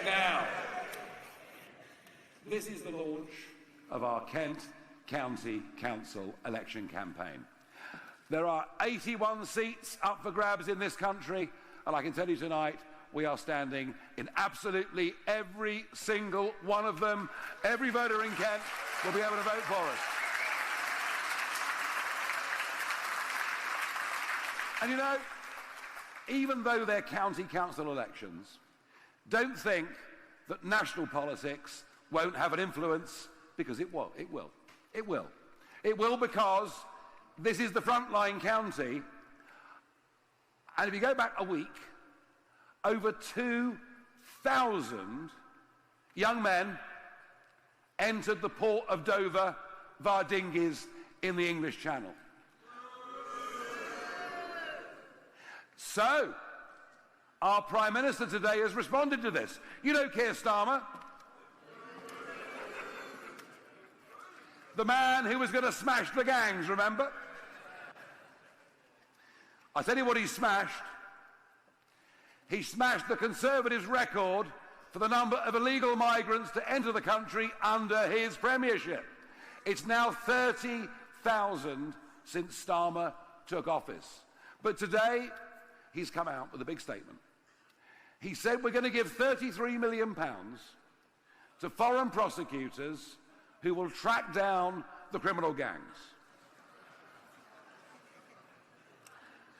Now, this is the launch of our Kent County Council election campaign. There are 81 seats up for grabs in this country, and I can tell you tonight, we are standing in absolutely every single one of them. Every voter in Kent will be able to vote for us. And you know, even though they're county council elections, don't think that national politics won't have an influence, because it will. It will. It will. It will, because this is the frontline county. And if you go back a week, over 2,000 young men entered the port of Dover via dinghies in the English Channel. So, our Prime Minister today has responded to this. You know Keir Starmer? The man who was going to smash the gangs, remember? I tell you what he smashed. He smashed the Conservatives' record for the number of illegal migrants to enter the country under his premiership. It's now 30,000 since Starmer took office. But today, he's come out with a big statement. He said we're going to give £33 million to foreign prosecutors who will track down the criminal gangs.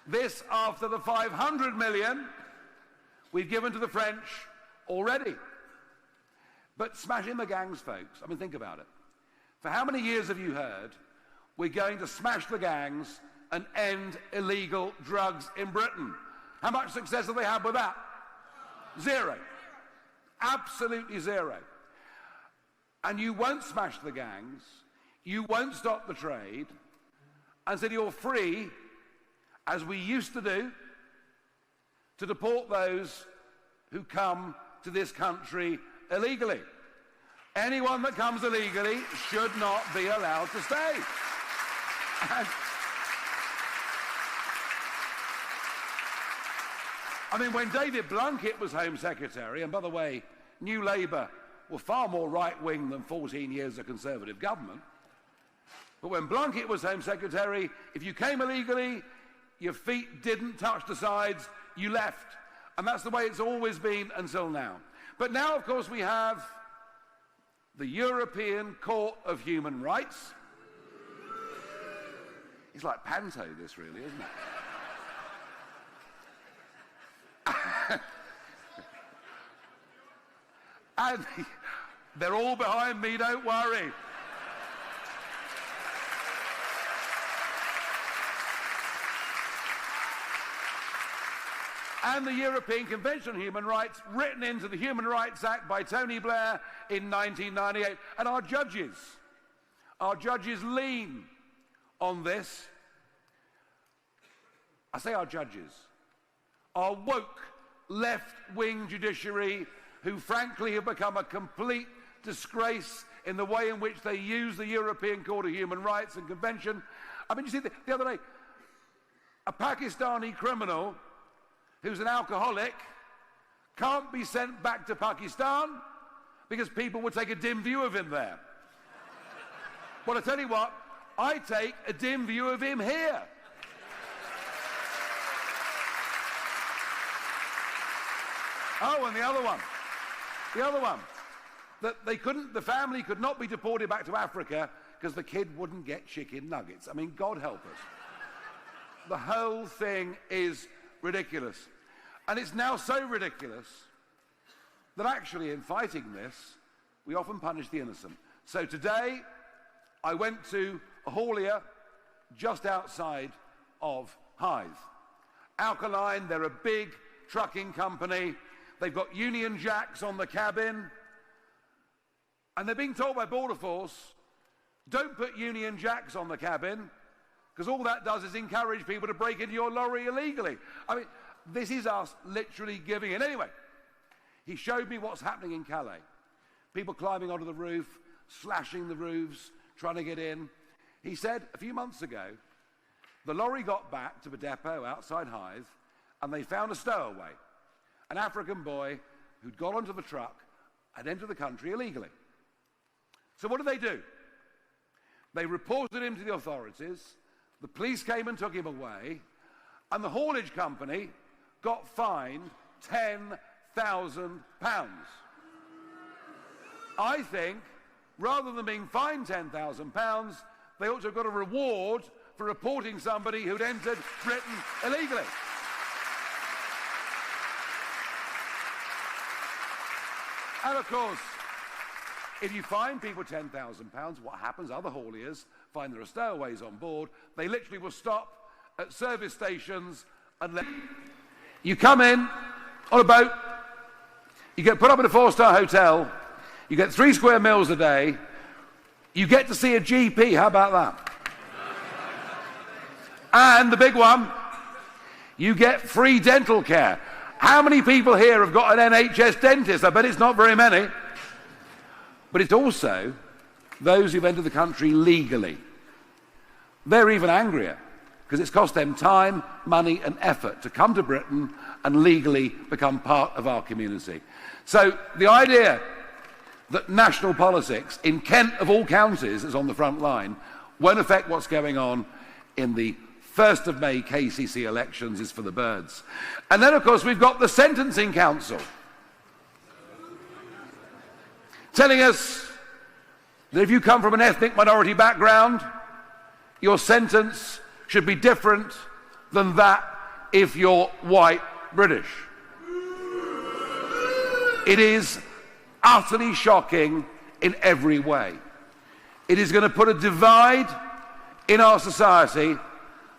This after the £500 million we've given to the French already. But smashing the gangs, folks, I mean, think about it. For how many years have you heard we're going to smash the gangs and end illegal drugs in Britain? How much success have they had with that? Zero. Absolutely zero. And you won't smash the gangs, you won't stop the trade, and so you're free, as we used to do, to deport those who come to this country illegally. Anyone that comes illegally should not be allowed to stay. And I mean, when David Blunkett was Home Secretary, and by the way, New Labour were far more right-wing than 14 years of Conservative government, but when Blunkett was Home Secretary, if you came illegally, your feet didn't touch the sides, you left. And that's the way it's always been until now. But now, of course, we have the European Court of Human Rights. It's like panto, this really, isn't it? And they're all behind me, don't worry. And the European Convention on Human Rights, written into the Human Rights Act by Tony Blair in 1998. And our judges lean on this. I say our judges, our woke left-wing judiciary, who frankly have become a complete disgrace in the way in which they use the European Court of Human Rights and Convention. I mean, you see, the other day, a Pakistani criminal who's an alcoholic can't be sent back to Pakistan because people would take a dim view of him there. Well, I tell you what, I take a dim view of him here. Oh, and the other one, that the family could not be deported back to Africa because the kid wouldn't get chicken nuggets. I mean, God help us. The whole thing is ridiculous. And it's now so ridiculous that actually in fighting this, we often punish the innocent. So today, I went to a haulier just outside of Hythe. Alkaline, they're a big trucking company. They've got Union Jacks on the cabin. And they're being told by Border Force, don't put Union Jacks on the cabin, because all that does is encourage people to break into your lorry illegally. I mean, this is us literally giving in. Anyway, he showed me what's happening in Calais. People climbing onto the roof, slashing the roofs, trying to get in. He said a few months ago, the lorry got back to the depot outside Hythe, and they found a stowaway, an African boy who'd got onto the truck and entered the country illegally. So what did? They reported him to the authorities, the police came and took him away, and the haulage company got fined £10,000. I think, rather than being fined £10,000, they ought to have got a reward for reporting somebody who'd entered Britain illegally. And of course, if you fine people £10,000, what happens? Other hauliers find there are stowaways on board. They literally will stop at service stations and let you come in on a boat. You get put up in a 4-star hotel. You get 3 square meals a day. You get to see a GP. How about that? And the big one, you get free dental care. How many people here have got an NHS dentist? I bet it's not very many. But it's also those who've entered the country legally. They're even angrier because it's cost them time, money and effort to come to Britain and legally become part of our community. So the idea that national politics in Kent of all counties is on the front line won't affect what's going on in the 1st of May KCC elections is for the birds. And then, of course, we've got the Sentencing Council telling us that if you come from an ethnic minority background, your sentence should be different than that if you're white British. It is utterly shocking in every way. It is going to put a divide in our society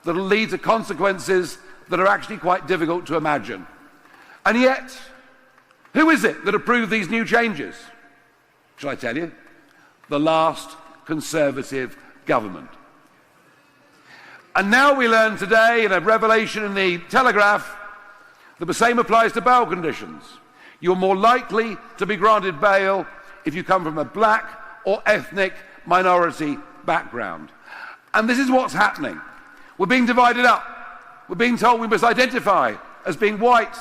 that will lead to consequences that are actually quite difficult to imagine. And yet, who is it that approved these new changes? Shall I tell you? The last Conservative government. And now we learn today, in a revelation in the Telegraph, that the same applies to bail conditions. You're more likely to be granted bail if you come from a black or ethnic minority background. And this is what's happening. We're being divided up. We're being told we must identify as being white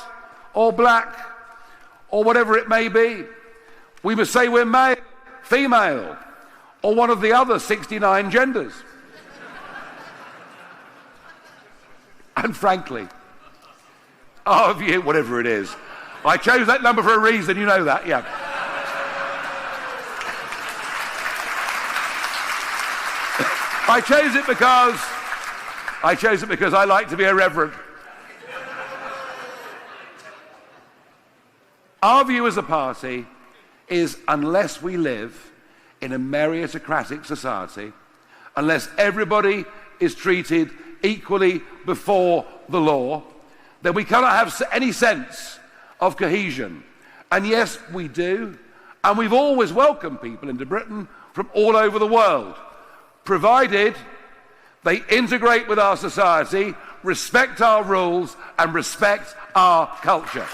or black or whatever it may be. We must say we're male, female, or one of the other 69 genders. And frankly, our view, whatever it is, I chose that number for a reason, you know that, yeah. I chose it because I like to be irreverent. Our view as a party is unless we live in a meritocratic society, unless everybody is treated equally before the law, then we cannot have any sense of cohesion. And yes, we do. And we've always welcomed people into Britain from all over the world, provided they integrate with our society, respect our rules, and respect our culture.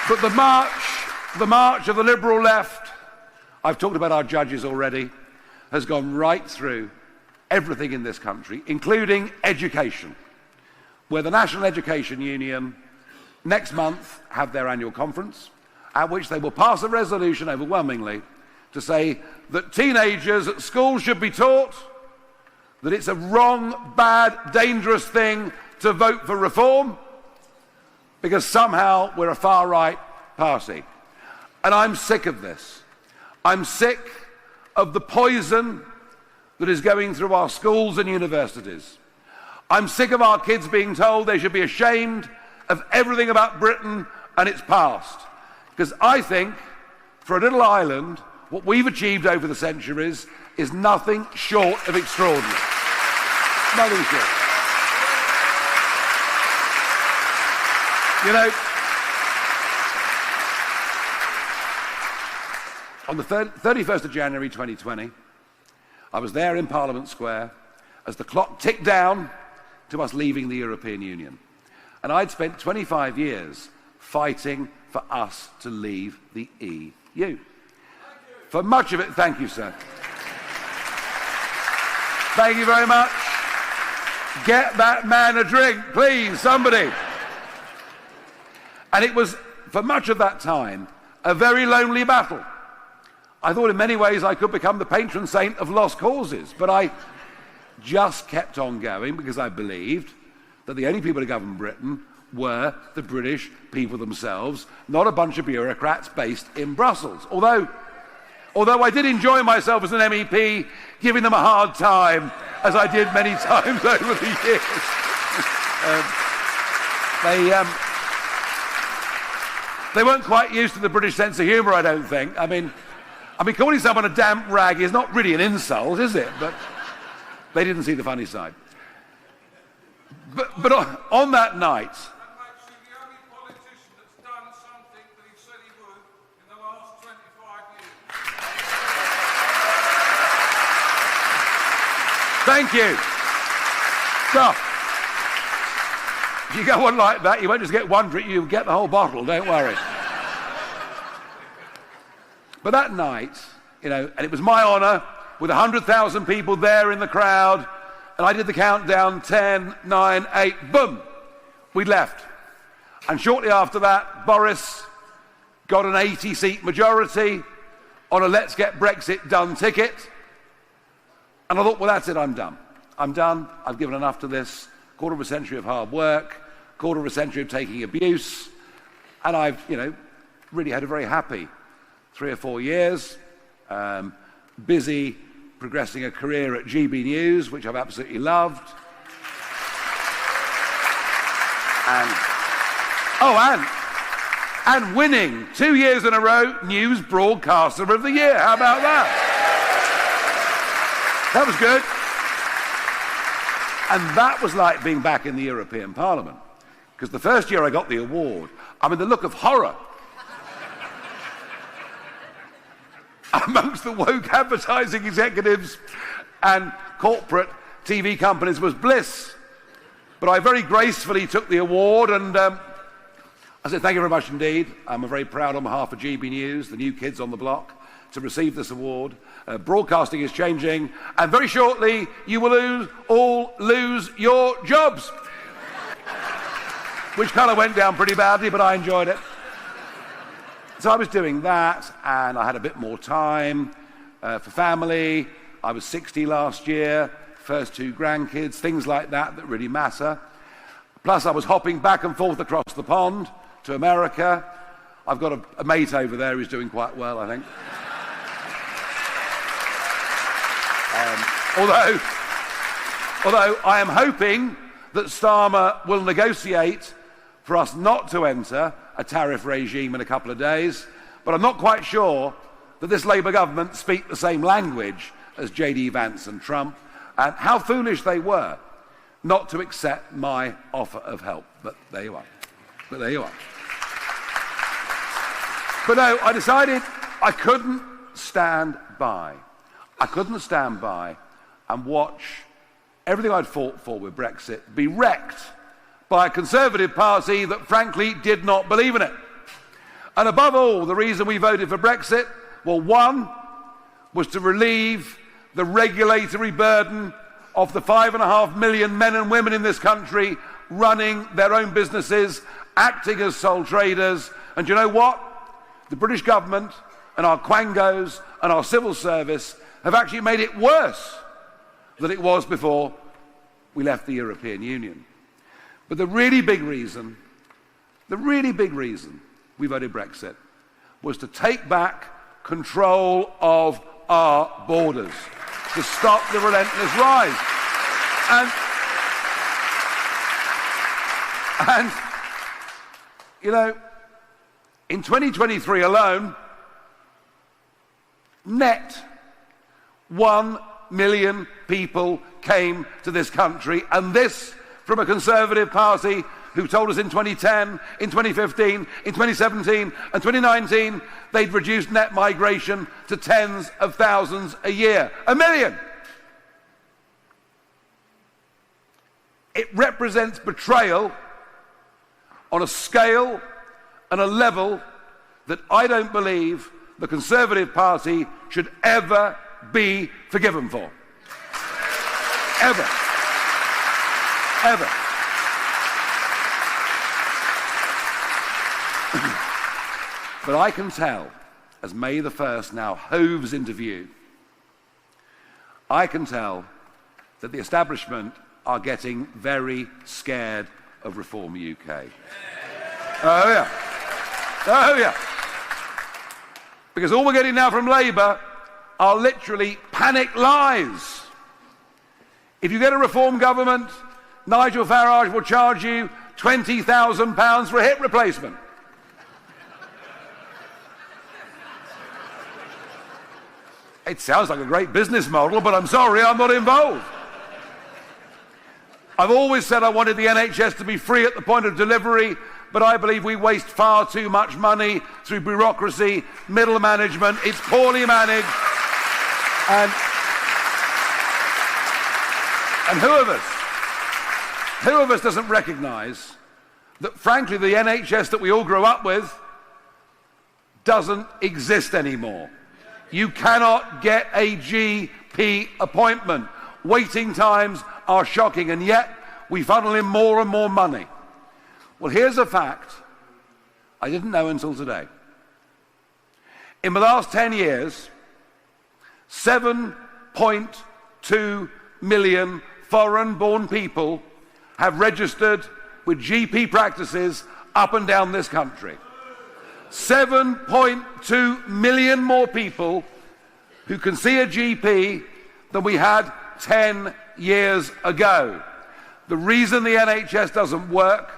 But the march of the liberal left, I've talked about our judges already, has gone right through everything in this country, including education, where the National Education Union next month have their annual conference, at which they will pass a resolution overwhelmingly to say that teenagers at school should be taught that it's a wrong, bad, dangerous thing to vote for reform, because somehow we're a far-right party. And I'm sick of this. I'm sick of the poison that is going through our schools and universities. I'm sick of our kids being told they should be ashamed of everything about Britain and its past. Because I think, for a little island, what we've achieved over the centuries is nothing short of extraordinary. Nothing short. You know, on the 31st of January 2020, I was there in Parliament Square as the clock ticked down to us leaving the European Union. And I'd spent 25 years fighting for us to leave the EU. For much of it, thank you, sir. Thank you very much. Get that man a drink, please, somebody. And it was, for much of that time, a very lonely battle. I thought in many ways I could become the patron saint of lost causes, but I just kept on going because I believed that the only people to govern Britain were the British people themselves, not a bunch of bureaucrats based in Brussels. Although I did enjoy myself as an MEP, giving them a hard time, as I did many times over the years. They weren't quite used to the British sense of humour, I don't think. I mean, calling someone a damp rag is not really an insult, is it? But they didn't see the funny side. But on that night, thank you. So, if you go on like that, you won't just get one drink, you'll get the whole bottle, don't worry. But that night, and it was my honour, with 100,000 people there in the crowd, and I did the countdown, 10, 9, 8, boom, we left. And shortly after that, Boris got an 80-seat majority on a Let's Get Brexit Done ticket. And I thought, well, that's it, I'm done. I'm done, I've given enough to this. Quarter of a century of hard work, quarter of a century of taking abuse, and I've, really had a very happy 3 or 4 years, busy progressing a career at GB News, which I've absolutely loved. And winning 2 years in a row News Broadcaster of the Year. How about that? That was good. And that was like being back in the European Parliament. Because the first year I got the award, the look of horror amongst the woke advertising executives and corporate TV companies was bliss. But I very gracefully took the award and I said, thank you very much indeed. I'm very proud on behalf of GB News, the new kids on the block, to receive this award. Broadcasting is changing, and very shortly you will all lose your jobs. Which kind of went down pretty badly, but I enjoyed it. So I was doing that, and I had a bit more time for family. I was 60 last year, first 2 grandkids, things like that really matter. Plus I was hopping back and forth across the pond to America. I've got a mate over there who's doing quite well, I think. Although I am hoping that Starmer will negotiate for us not to enter a tariff regime in a couple of days, but I'm not quite sure that this Labour government speak the same language as J.D. Vance and Trump, and how foolish they were not to accept my offer of help. But there you are. But no, I decided I couldn't stand by. I couldn't stand by and watch everything I'd fought for with Brexit be wrecked by a Conservative Party that frankly did not believe in it. And above all, the reason we voted for Brexit, well, one was to relieve the regulatory burden of the 5.5 million men and women in this country running their own businesses, acting as sole traders. And you know what? The British government and our quangos and our civil service have actually made it worse than it was before we left the European Union. But the really big reason we voted Brexit was to take back control of our borders, to stop the relentless rise. And in 2023 alone, net 1 million people came to this country, and this from a Conservative Party who told us in 2010, in 2015, in 2017 and 2019 they'd reduced net migration to tens of thousands a year. 1 million! It represents betrayal on a scale and a level that I don't believe the Conservative Party should ever be forgiven for. Ever. Ever. But I can tell, as May the 1st now hoves into view, I can tell that the establishment are getting very scared of Reform UK. Oh yeah. Oh yeah. Because all we're getting now from Labour are literally panic lies. If you get a Reform government, Nigel Farage will charge you £20,000 for a hip replacement. It sounds like a great business model, but I'm sorry, I'm not involved. I've always said I wanted the NHS to be free at the point of delivery, but I believe we waste far too much money through bureaucracy, middle management. It's poorly managed. And who of us doesn't recognise that, frankly, the NHS that we all grew up with doesn't exist anymore. You cannot get a GP appointment. Waiting times are shocking, and yet we funnel in more and more money. Well, here's a fact I didn't know until today. In the last 10 years, 7.2 million foreign-born people have registered with GP practices up and down this country. 7.2 million more people who can see a GP than we had 10 years ago. The reason the NHS doesn't work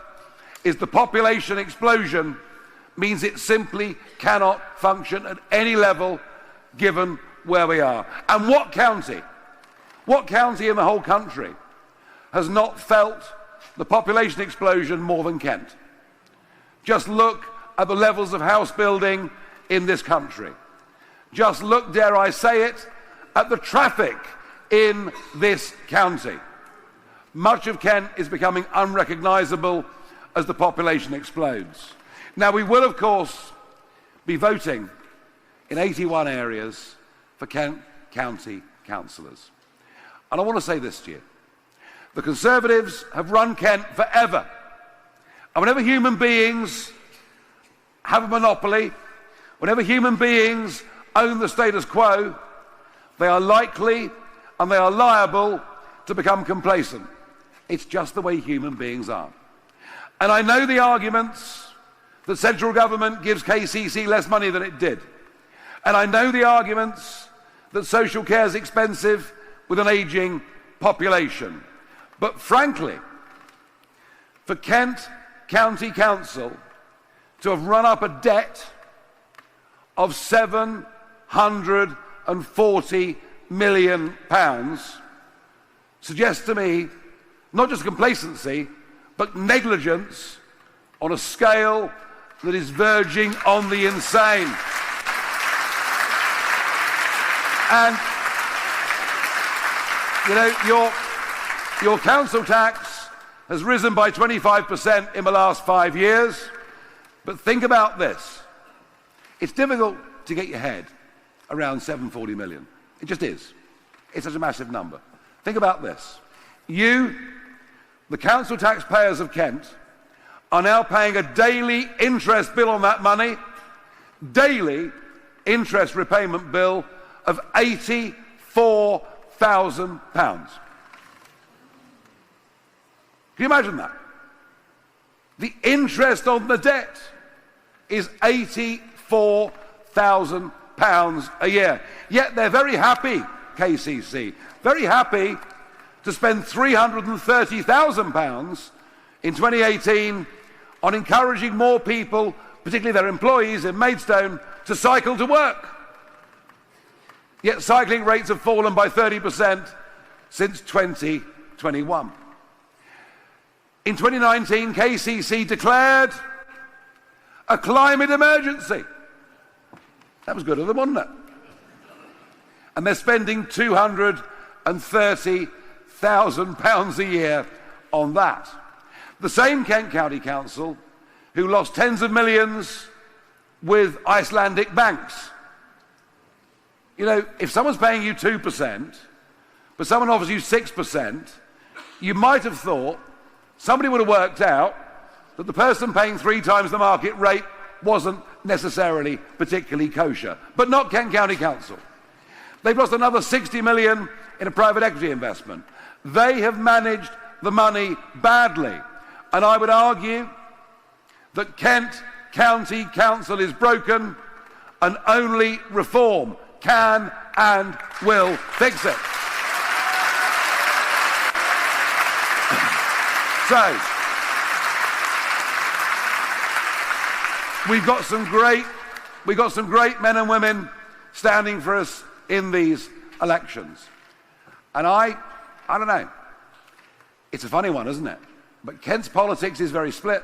is the population explosion means it simply cannot function at any level given where we are. And what county in the whole country has not felt the population explosion more than Kent? Just look at the levels of house building in this country. Just look, dare I say it, at the traffic in this county. Much of Kent is becoming unrecognisable as the population explodes. Now, we will, of course, be voting in 81 areas for Kent County councillors. And I want to say this to you. The Conservatives have run Kent forever. And whenever human beings have a monopoly, whenever human beings own the status quo, they are likely and they are liable to become complacent. It's just the way human beings are. And I know the arguments that central government gives KCC less money than it did. And I know the arguments that social care is expensive with an ageing population. But frankly, for Kent County Council to have run up a debt of £740 million suggests to me not just complacency, but negligence on a scale that is verging on the insane. And, you know, your council tax has risen by 25% in the last 5 years. But think about this. It's difficult to get your head around 740 million. It just is. It's such a massive number. Think about this. You, the council taxpayers of Kent, are now paying a daily interest bill on that money, daily interest repayment bill of £84,000. Can you imagine that? The interest on the debt is £84,000 a year. Yet they're very happy, KCC, very happy to spend £330,000 in 2018 on encouraging more people, particularly their employees in Maidstone, to cycle to work. Yet cycling rates have fallen by 30% since 2021. In 2019, KCC declared a climate emergency. That was good of them, wasn't it? And they're spending £230,000 a year on that. The same Kent County Council who lost tens of millions with Icelandic banks You know, if someone's paying you 2%, but someone offers you 6%, you might have thought somebody would have worked out that the person paying 3 times the market rate wasn't necessarily particularly kosher. But not Kent County Council. They've lost another 60 million in a private equity investment. They have managed the money badly. And I would argue that Kent County Council is broken and only reform can and will fix it. So, we've got some great men and women standing for us in these elections. And I don't know. It's a funny one, isn't it? But Kent's politics is very split.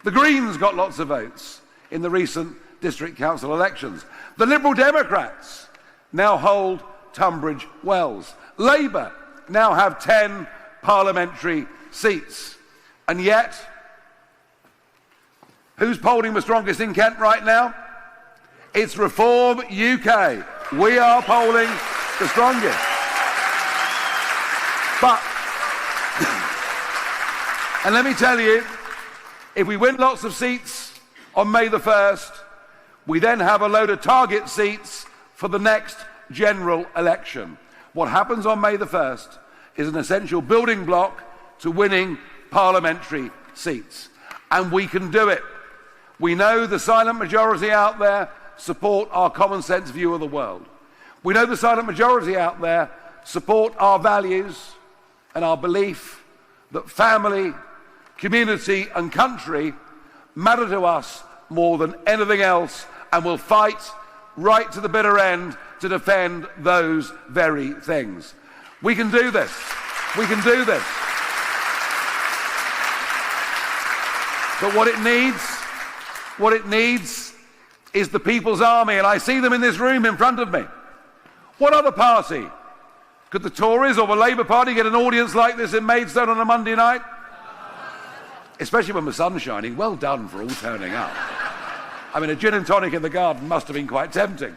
The Greens got lots of votes in the recent district council elections. The Liberal Democrats now hold Tunbridge Wells. Labour now have 10 parliamentary seats. And yet, who's polling the strongest in Kent right now? It's Reform UK. We are polling the strongest. But, and let me tell you, if we win lots of seats on May the 1st, we then have a load of target seats for the next general election. What happens on May the 1st is an essential building block to winning parliamentary seats. And we can do it. We know the silent majority out there support our common sense view of the world. We know the silent majority out there support our values and our belief that family, community and country matter to us more than anything else, and will fight right to the bitter end to defend those very things. We can do this. We can do this. But what it needs is the People's Army, and I see them in this room in front of me. What other party? Could the Tories or the Labour Party get an audience like this in Maidstone on a Monday night? Especially when the sun's shining. Well done for all turning up. I mean, a gin and tonic in the garden must have been quite tempting.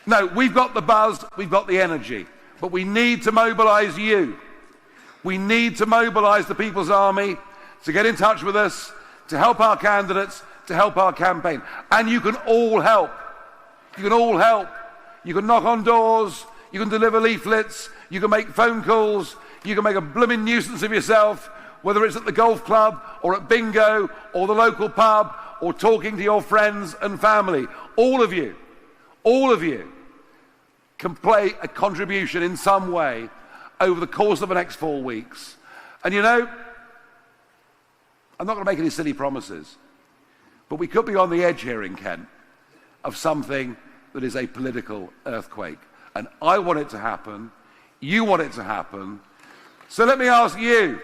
No, we've got the buzz, we've got the energy, but we need to mobilise you. We need to mobilise the People's Army to get in touch with us, to help our candidates, to help our campaign. And you can all help. You can all help. You can knock on doors, you can deliver leaflets, you can make phone calls, you can make a blooming nuisance of yourself, whether it's at the golf club or at bingo or the local pub or talking to your friends and family. All of you can play a contribution in some way over the course of the next 4 weeks. And you know, I'm not going to make any silly promises, but we could be on the edge here in Kent of something that is a political earthquake. And I want it to happen. You want it to happen. So let me ask you,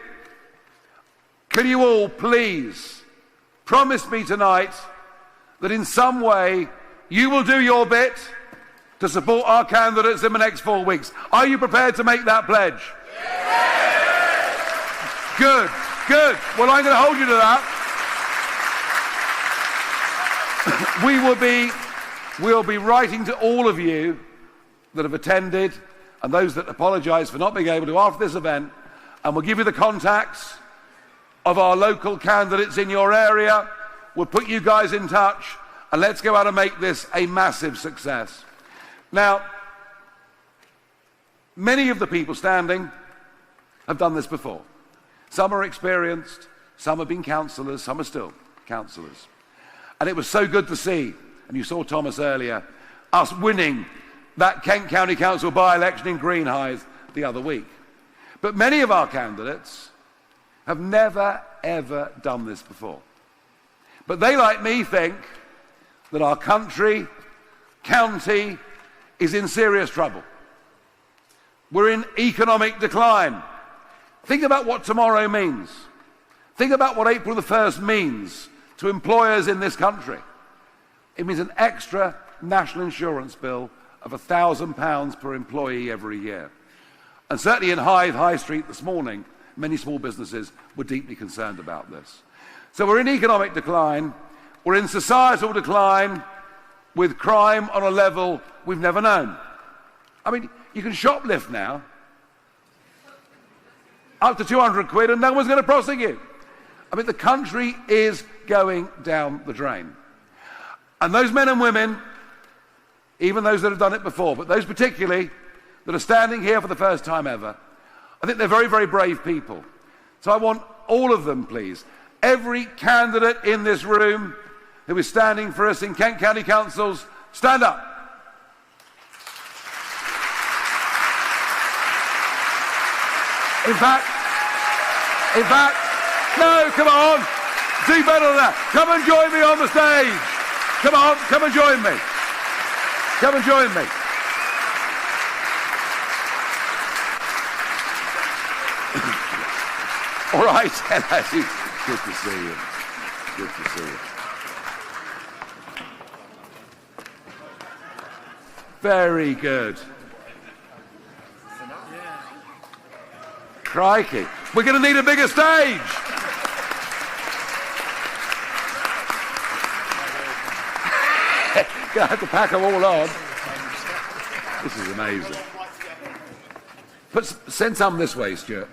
can you all please promise me tonight that in some way you will do your bit to support our candidates in the next 4 weeks? Are you prepared to make that pledge? Yes! Good, good. Well, I'm going to hold you to that. We'll be writing to all of you that have attended and those that apologise for not being able to after this event, and we'll give you the contacts of our local candidates in your area. We'll put you guys in touch, and let's go out and make this a massive success. Now, many of the people standing have done this before. Some are experienced, some have been councillors, some are still councillors. And it was so good to see, and you saw Thomas earlier, us winning that Kent County Council by-election in Greenhithe the other week. But many of our candidates have never, ever done this before. But they, like me, think that our country, county, is in serious trouble. We're in economic decline. Think about what tomorrow means. Think about what April the 1st means to employers in this country. It means an extra national insurance bill of £1,000 per employee every year. And certainly in Hythe High Street this morning, many small businesses were deeply concerned about this. So we're in economic decline, we're in societal decline, with crime on a level we've never known. I mean, you can shoplift now, up to 200 quid, and no one's going to prosecute. I mean, the country is going down the drain. And those men and women, even those that have done it before, but those particularly that are standing here for the first time ever, I think they're very, very brave people. So I want all of them, please, every candidate in this room who is standing for us in Kent County Councils, stand up. In fact, no, come on, do better than that. Come and join me on the stage. Come on, come and join me. Come and join me. All right, hello. Good to see you. Good to see you. Very good. Crikey. We're going to need a bigger stage. Gonna have to pack them all on. This is amazing. Send some this way, Stuart.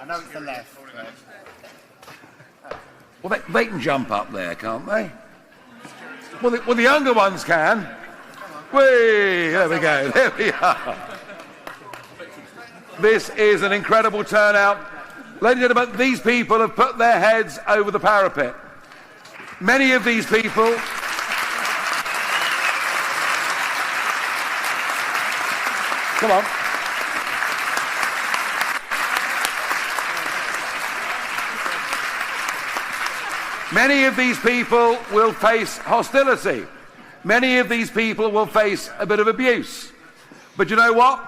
I know it's the left. Well, they can jump up there, can't they? Well, the younger ones can. Whee! There we go. There we are. This is an incredible turnout. Ladies and gentlemen, these people have put their heads over the parapet. Many of these people... Come on. Many of these people will face hostility. Many of these people will face a bit of abuse. But you know what?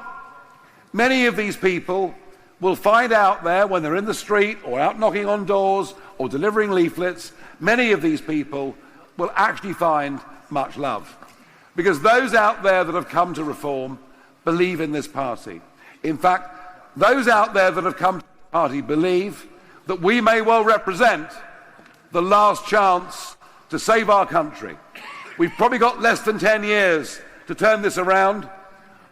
Many of these people will find out there when they're in the street or out knocking on doors or delivering leaflets, many of these people will actually find much love. Because those out there that have come to reform believe in this party. In fact, those out there that have come to the party believe that we may well represent the last chance to save our country. We've probably got less than 10 years to turn this around.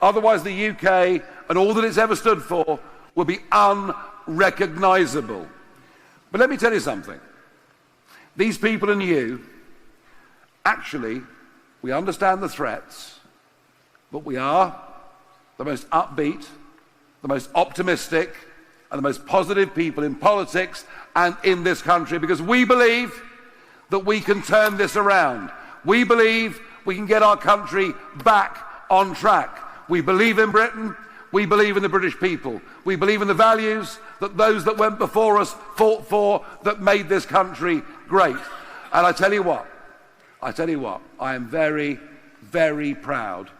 Otherwise, the UK and all that it's ever stood for will be unrecognisable. But let me tell you something. These people and you, actually, we understand the threats, but we are the most upbeat, the most optimistic, and the most positive people in politics and in this country, because we believe that we can turn this around. We believe we can get our country back on track. We believe in Britain. We believe in the British people. We believe in the values that those that went before us fought for, that made this country great. And I tell you what, I am very, very proud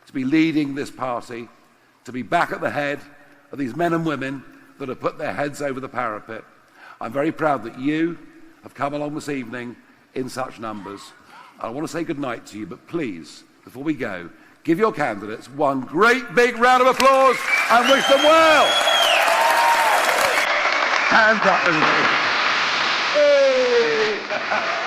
to be leading this party, to be back at the head of these men and women that have put their heads over the parapet. I'm very proud that you have come along this evening in such numbers. I want to say good night to you, but please, before we go, give your candidates one great big round of applause and wish them well. Hands up, everybody. Hey.